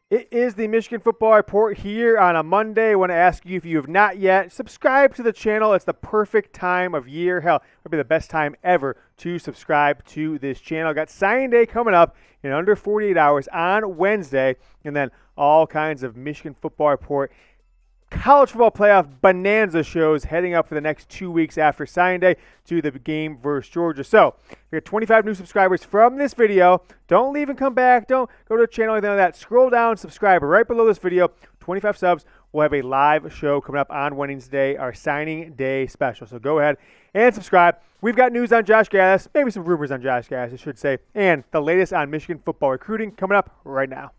It is the Michigan Football Report here on a Monday. I want to ask you, if you have not yet, subscribe to the channel. It's the perfect time of year. Hell, it'll be the best time ever to subscribe to this channel. Got signing day coming up in under 48 hours on Wednesday, and then all kinds of Michigan Football Report college football playoff bonanza shows heading up for the next 2 weeks after signing day to the game versus Georgia. So we got 25 new subscribers from this video. Don't leave and come back. Don't go to the channel, anything like that. Scroll down, subscribe right below this video. 25 subs. We'll have a live show coming up on Wednesday, our signing day special. So go ahead and subscribe. We've got news on Josh Gattis, maybe some rumors on Josh Gattis, I should say, and the latest on Michigan football recruiting coming up right now.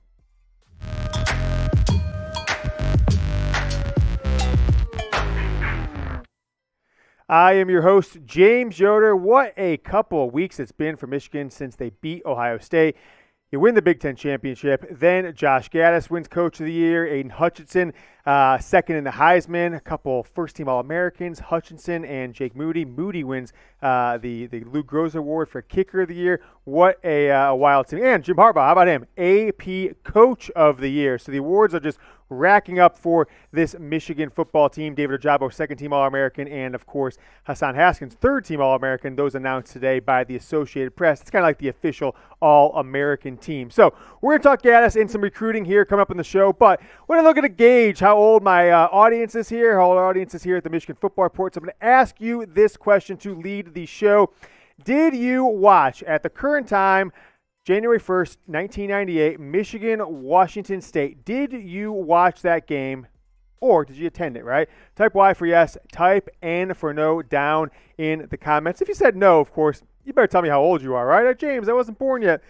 I am your host, James Yoder. What a couple of weeks it's been for Michigan since they beat Ohio State. You win the Big Ten championship. Then Josh Gattis wins Coach of the Year. Aiden Hutchinson, second in the Heisman. A couple first-team All-Americans, Hutchinson and Jake Moody. Moody wins the Luke Groza Award for Kicker of the Year. What a wild team. And Jim Harbaugh, how about him? AP Coach of the Year. So the awards are just racking up for this Michigan football team. David Ojabo, second-team All-American, and, of course, Hassan Haskins, third-team All-American. Those announced today by the Associated Press. It's kind of like the official All-American team. So we're going to talk Gattis and some recruiting here coming up in the show, but we're going to look at a gauge how old my audience is here, how old our audience is here at the Michigan Football Report. So I'm going to ask you this question to lead the show. Did you watch, at the current time, January 1st, 1998, Michigan-Washington State? Did you watch that game, or did you attend it, right? Type Y for yes, type N for no down in the comments. If you said no, of course, you better tell me how old you are, right? James, I wasn't born yet.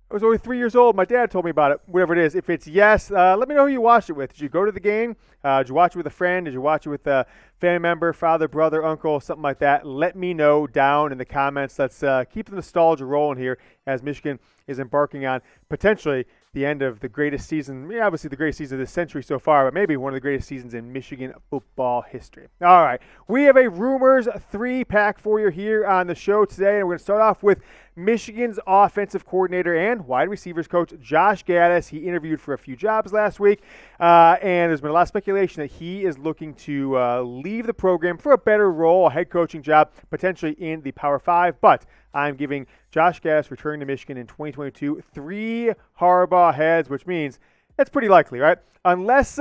I was only 3 years old. My dad told me about it, whatever it is. If it's yes, let me know who you watched it with. Did you go to the game? Did you watch it with a friend? Did you watch it with a family member, father, brother, uncle, something like that? Let me know down in the comments. Let's keep the nostalgia rolling here as Michigan is embarking on potentially the end of the greatest season, obviously the greatest season of this century so far, but maybe one of the greatest seasons in Michigan football history. All right, we have a Rumors 3-pack for you here on the show today, and we're going to start off with Michigan's offensive coordinator and wide receivers coach, Josh Gattis. He interviewed for a few jobs last week, and there's been a lot of speculation that he is looking to leave the program for a better role, a head coaching job, potentially in the Power 5, but I'm giving Josh Gattis returning to Michigan in 2022 3 Harbaugh Heads, which means that's pretty likely, right? Unless,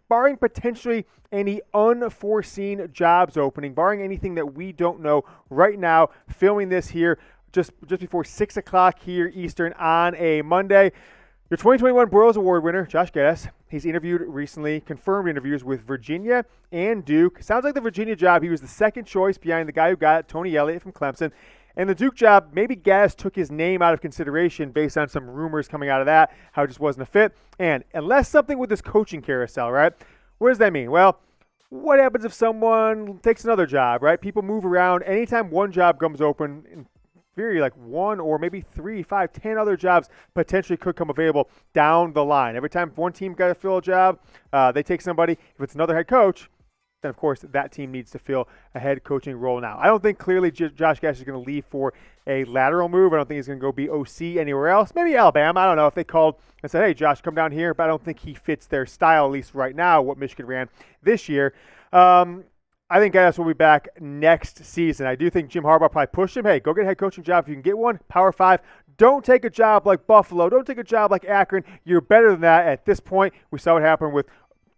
barring potentially any unforeseen jobs opening, barring anything that we don't know right now, filming this here just before 6 o'clock here Eastern on a Monday. Your 2021 Broyles Award winner, Josh Gattis, he's interviewed recently, confirmed interviews with Virginia and Duke. Sounds like the Virginia job, he was the second choice behind the guy who got it, Tony Elliott from Clemson. And the Duke job, maybe Gattis took his name out of consideration based on some rumors coming out of that, how it just wasn't a fit. And unless something with this coaching carousel, right? What does that mean? Well, what happens if someone takes another job, right? People move around. Anytime one job comes open, in theory, like 1 or maybe 3, 5, 10 other jobs potentially could come available down the line. Every time one team got to fill a job, they take somebody. If it's another head coach, then, of course, that team needs to fill a head coaching role now. I don't think clearly Josh Gattis is going to leave for a lateral move. I don't think he's going to go be OC anywhere else. Maybe Alabama. I don't know if they called and said, hey, Josh, come down here. But I don't think he fits their style, at least right now, what Michigan ran this year. I think Gattis will be back next season. I do think Jim Harbaugh probably pushed him. Hey, go get a head coaching job if you can get one. Power 5. Don't take a job like Buffalo. Don't take a job like Akron. You're better than that at this point. We saw what happened with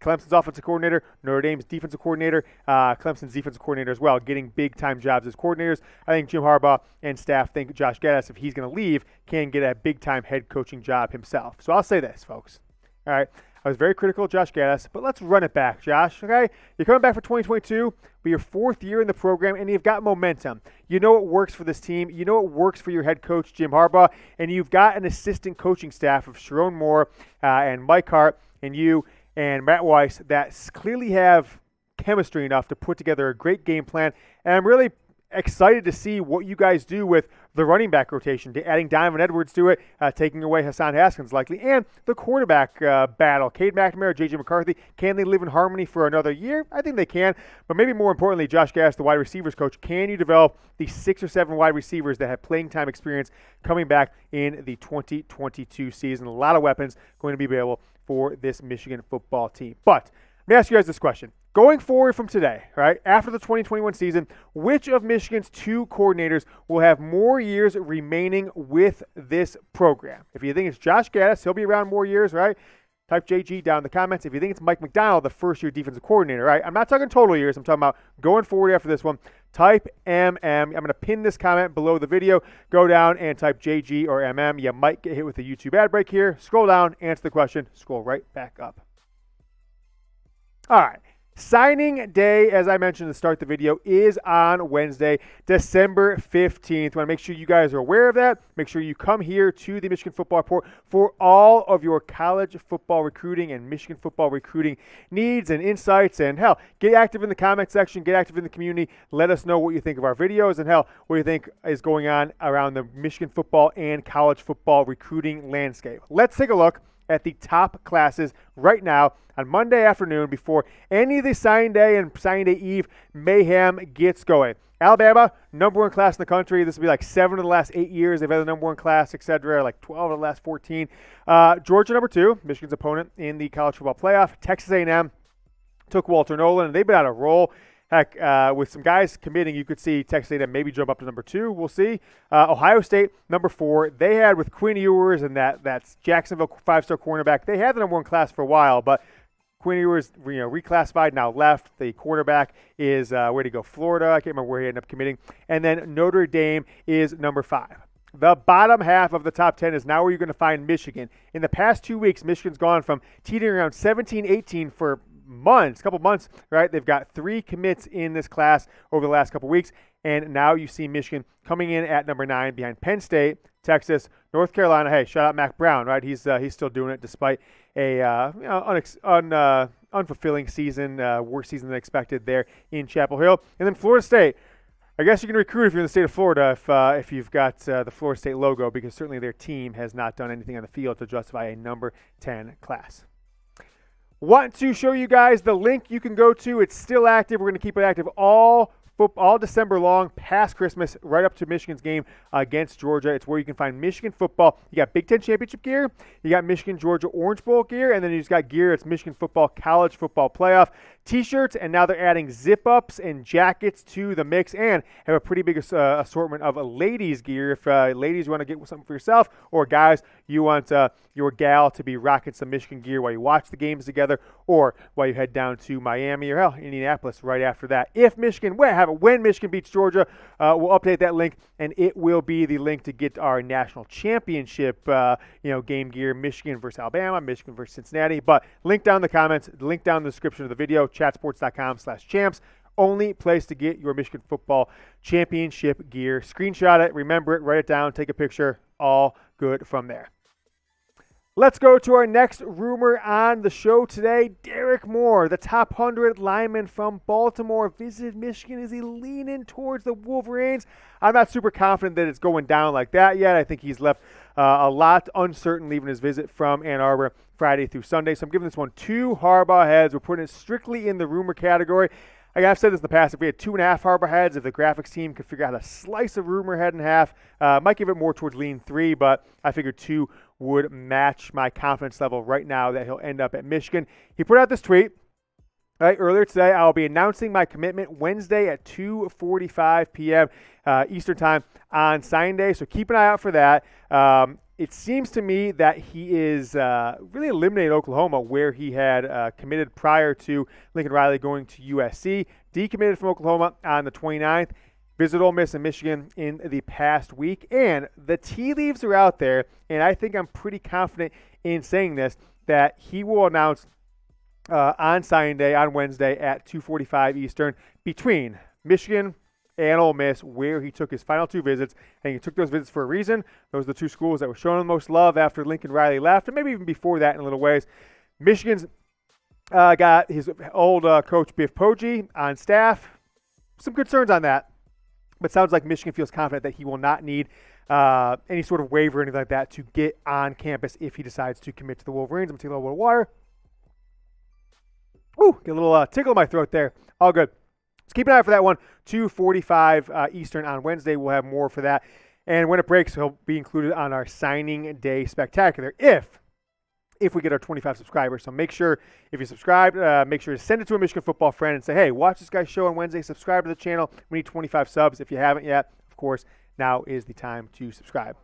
Clemson's offensive coordinator, Notre Dame's defensive coordinator, Clemson's defensive coordinator as well, getting big-time jobs as coordinators. I think Jim Harbaugh and staff think Josh Gattis, if he's going to leave, can get a big-time head coaching job himself. So I'll say this, folks. All right, I was very critical of Josh Gattis, but let's run it back, Josh, okay? You're coming back for 2022, but your 4th year in the program, and you've got momentum. You know what works for this team. You know what works for your head coach, Jim Harbaugh, and you've got an assistant coaching staff of Sharon Moore and Mike Hart and you and Matt Weiss that clearly have chemistry enough to put together a great game plan. And I'm really excited to see what you guys do with the running back rotation, adding Donovan Edwards to it, taking away Hassan Haskins likely, and the quarterback battle. Cade McNamara, J.J. McCarthy, can they live in harmony for another year? I think they can, but maybe more importantly, Josh Gattis, the wide receivers coach, can you develop the 6 or 7 wide receivers that have playing time experience coming back in the 2022 season? A lot of weapons going to be available for this Michigan football team. But let me ask you guys this question. Going forward from today, right, after the 2021 season, which of Michigan's 2 coordinators will have more years remaining with this program? If you think it's Josh Gattis, he'll be around more years, right? Type JG down in the comments. If you think it's Mike McDonald, the first-year defensive coordinator, right? I'm not talking total years. I'm talking about going forward after this one. Type MM. I'm going to pin this comment below the video. Go down and type JG or MM. You might get hit with a YouTube ad break here. Scroll down, answer the question, scroll right back up. All right. Signing day, as I mentioned to start the video, is on Wednesday, December 15th. Want to make sure you guys are aware of that. Make sure you come here to the Michigan Football Report for all of your college football recruiting and Michigan football recruiting needs and insights. And hell, get active in the comment section, get active in the community. Let us know what you think of our videos and hell, what you think is going on around the Michigan football and college football recruiting landscape. Let's take a look at the top classes right now on Monday afternoon before any of the signing day and signing day eve mayhem gets going. Alabama, number 1 class in the country. This will be like 7 of the last 8 years. They've had the number 1 class, etc., like 12 of the last 14. Georgia, number 2, Michigan's opponent in the college football playoff. Texas A&M took Walter Nolan, and they've been on a roll. Heck, with some guys committing, you could see Texas A&M maybe jump up to number 2. We'll see. Ohio State, number 4. They had with Quinn Ewers and that's Jacksonville 5-star cornerback. They had the number 1 class for a while, but Quinn Ewers, reclassified, now left. The quarterback is, where'd he go? Florida. I can't remember where he ended up committing. And then Notre Dame is number 5. The bottom half of the top 10 is now where you're going to find Michigan. In the past 2 weeks, Michigan's gone from teetering around 17-18 for couple months, right? They've got 3 commits in this class over the last couple weeks, and now you see Michigan coming in at number 9 behind Penn State, Texas, North Carolina. Hey, shout out Mac Brown, right? He's still doing it despite a unfulfilling season, worse season than expected there in Chapel Hill, and then Florida State. I guess you can recruit if you're in the state of Florida if you've got the Florida State logo, because certainly their team has not done anything on the field to justify a number 10 class. Want to show you guys the link you can go to. It's still active. We're going to keep it active all December long, past Christmas, right up to Michigan's game against Georgia. It's where you can find Michigan football. You got Big Ten Championship gear. You got Michigan-Georgia Orange Bowl gear. And then you just got gear. It's Michigan football, college football playoff T-shirts. And now they're adding zip-ups and jackets to the mix and have a pretty big assortment of ladies gear. If ladies want to get something for yourself, or guys, you want your gal to be rocking some Michigan gear while you watch the games together, or while you head down to Miami or hell, Indianapolis right after that. If Michigan when Michigan beats Georgia, we'll update that link, and it will be the link to get our national championship game gear, Michigan versus Alabama, Michigan versus Cincinnati. But link down in the comments, link down in the description of the video, chatsports.com/champs. Only place to get your Michigan football championship gear. Screenshot it, remember it, write it down, take a picture, all good from there. Let's go to our next rumor on the show today. Derrick Moore, the top 100 lineman from Baltimore, visited Michigan. Is he leaning towards the Wolverines? I'm not super confident that it's going down like that yet. I think he's left a lot uncertain leaving his visit from Ann Arbor Friday through Sunday. So I'm giving this one 2 Harbaugh heads. We're putting it strictly in the rumor category. I've said this in the past, if we had 2.5 Harbaugh heads, if the graphics team could figure out how to slice a rumor head in half, might give it more towards lean 3, but I figured 2 would match my confidence level right now that he'll end up at Michigan. He put out this tweet earlier today. I'll be announcing my commitment Wednesday at 2:45 p.m. Eastern time on signing day, so keep an eye out for that. It seems to me that he is really eliminated Oklahoma, where he had committed prior to Lincoln Riley going to USC. Decommitted from Oklahoma on the 29th. Visit Ole Miss and Michigan in the past week. And the tea leaves are out there, and I think I'm pretty confident in saying this, that he will announce on signing day on Wednesday at 2:45 Eastern between Michigan and Ole Miss, where he took his final 2 visits, and he took those visits for a reason. Those are the 2 schools that were showing the most love after Lincoln Riley left, and maybe even before that in little ways. Michigan's got his old coach Biff Poggi on staff. Some concerns on that. But it sounds like Michigan feels confident that he will not need any sort of waiver or anything like that to get on campus if he decides to commit to the Wolverines. I'm taking a little bit of water. Ooh, get a little tickle in my throat there. All good. Let's keep an eye out for that one. 2:45 Eastern on Wednesday. We'll have more for that. And when it breaks, he'll be included on our signing day spectacular if we get our 25 subscribers. So make sure, if you subscribe, make sure to send it to a Michigan football friend and say, hey, watch this guy's show on Wednesday. Subscribe to the channel. We need 25 subs. If you haven't yet, of course, now is the time to subscribe.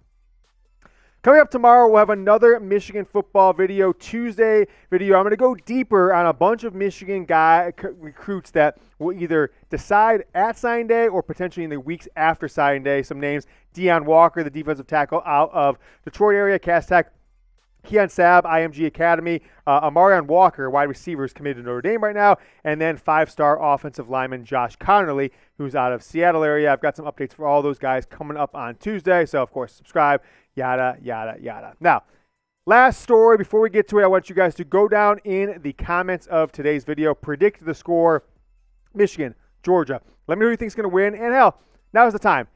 Coming up tomorrow, we'll have another Michigan football video, Tuesday video. I'm going to go deeper on a bunch of Michigan recruits that will either decide at signing day or potentially in the weeks after signing day. Some names: Deion Walker, the defensive tackle out of Detroit area, Cass Tech; Keon Sabb, IMG Academy; Amarion Walker, wide receiver, is committed to Notre Dame right now; and then 5-star offensive lineman Josh Connerly, who's out of Seattle area. I've got some updates for all those guys coming up on Tuesday, so of course subscribe, yada, yada, yada. Now, last story before we get to it, I want you guys to go down in the comments of today's video, predict the score: Michigan, Georgia. Let me know who you think is going to win, and hell, now's the time.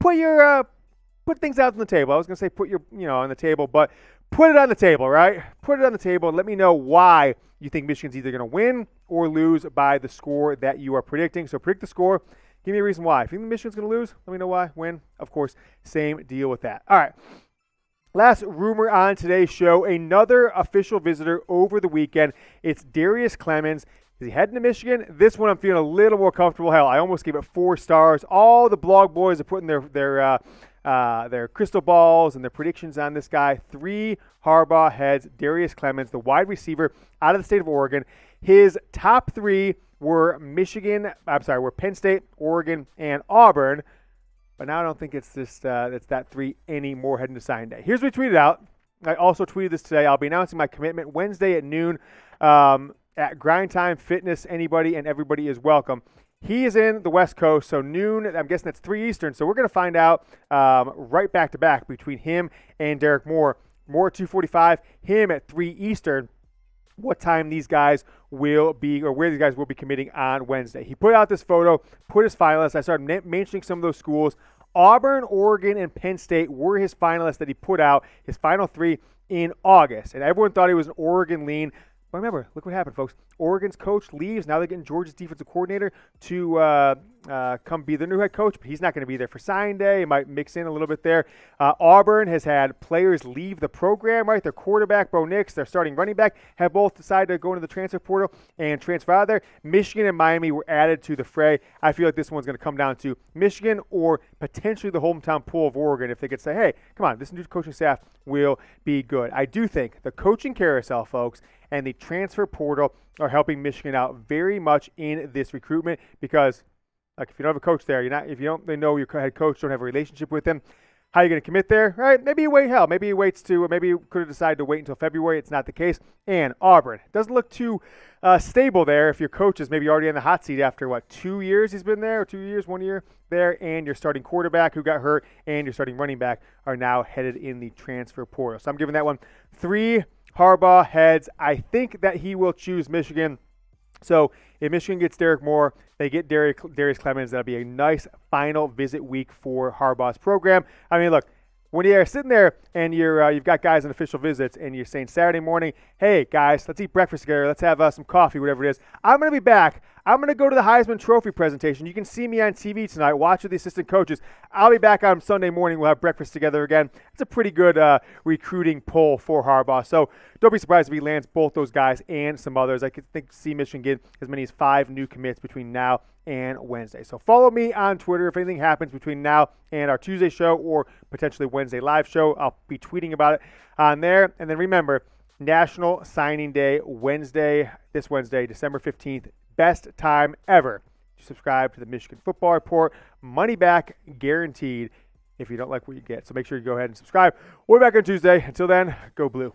Put things out on the table. I was going to say put your, on the table, but put it on the table, right? Put it on the table and let me know why you think Michigan's either going to win or lose by the score that you are predicting. So predict the score. Give me a reason why. If you think Michigan's going to lose, let me know why. Win, of course, same deal with that. All right. Last rumor on today's show, another official visitor over the weekend. It's Darrius Clemons. Is he heading to Michigan? This one I'm feeling a little more comfortable. Hell, I almost gave it 4 stars. All the blog boys are putting their crystal balls and their predictions on this guy. 3 Harbaugh Heads. Darrius Clemons, the wide receiver out of the state of Oregon. His top 3 were Penn State, Oregon, and Auburn. But now I don't think it's that 3 anymore heading to signing day. Here's what we tweeted out. I also tweeted this today. I'll be announcing my commitment Wednesday at noon at Grind Time Fitness. Anybody and everybody is welcome. He is in the West Coast, so noon, I'm guessing that's 3 Eastern. So we're going to find out right back-to-back between him and Derrick Moore. Moore at 2:45, him at 3 Eastern, what time these guys will be, or where these guys will be committing on Wednesday. He put out this photo, put his finalists. I started mentioning some of those schools. Auburn, Oregon, and Penn State were his finalists that he put out, his final 3 in August. And everyone thought he was an Oregon lean. But remember, look what happened, folks. Oregon's coach leaves. Now they're getting Georgia's defensive coordinator to come be the new head coach. But he's not going to be there for signing day. He might mix in a little bit there. Auburn has had players leave the program, right? Their quarterback, Bo Nix, their starting running back, have both decided to go into the transfer portal and transfer out of there. Michigan and Miami were added to the fray. I feel like this one's going to come down to Michigan or potentially the hometown pool of Oregon if they could say, hey, come on, this new coaching staff will be good. I do think the coaching carousel, folks, and the transfer portal are helping Michigan out very much in this recruitment because, like, if you don't have a coach there, if you don't know your head coach, don't have a relationship with him, how are you going to commit there? Right? Maybe you wait. Hell, maybe he waits maybe you could have decided to wait until February. It's not the case. And Auburn doesn't look too stable there. If your coach is maybe already in the hot seat after 2 years he's been there, or 2 years, 1 year there, and your starting quarterback who got hurt and your starting running back are now headed in the transfer portal. So I'm giving that one 3 Harbaugh Heads. I think that he will choose Michigan. So if Michigan gets Derrick Moore, they get Darrius Clemons. That'll be a nice final visit week for Harbaugh's program. I mean, look, when you're sitting there and you've got guys on official visits and you're saying Saturday morning, hey, guys, let's eat breakfast together. Let's have some coffee, whatever it is. I'm going to be back. I'm going to go to the Heisman Trophy presentation. You can see me on TV tonight. Watch with the assistant coaches. I'll be back on Sunday morning. We'll have breakfast together again. It's a pretty good recruiting pull for Harbaugh. So don't be surprised if he lands both those guys and some others. I could see Michigan get as many as 5 new commits between now and Wednesday. So follow me on Twitter if anything happens between now and our Tuesday show or potentially Wednesday live show. I'll be tweeting about it on there. And then remember, National Signing Day, this Wednesday, December 15th. Best time ever to subscribe to the Michigan Football Report. Money back guaranteed if you don't like what you get. So make sure you go ahead and subscribe. We'll be back on Tuesday. Until then, go Blue.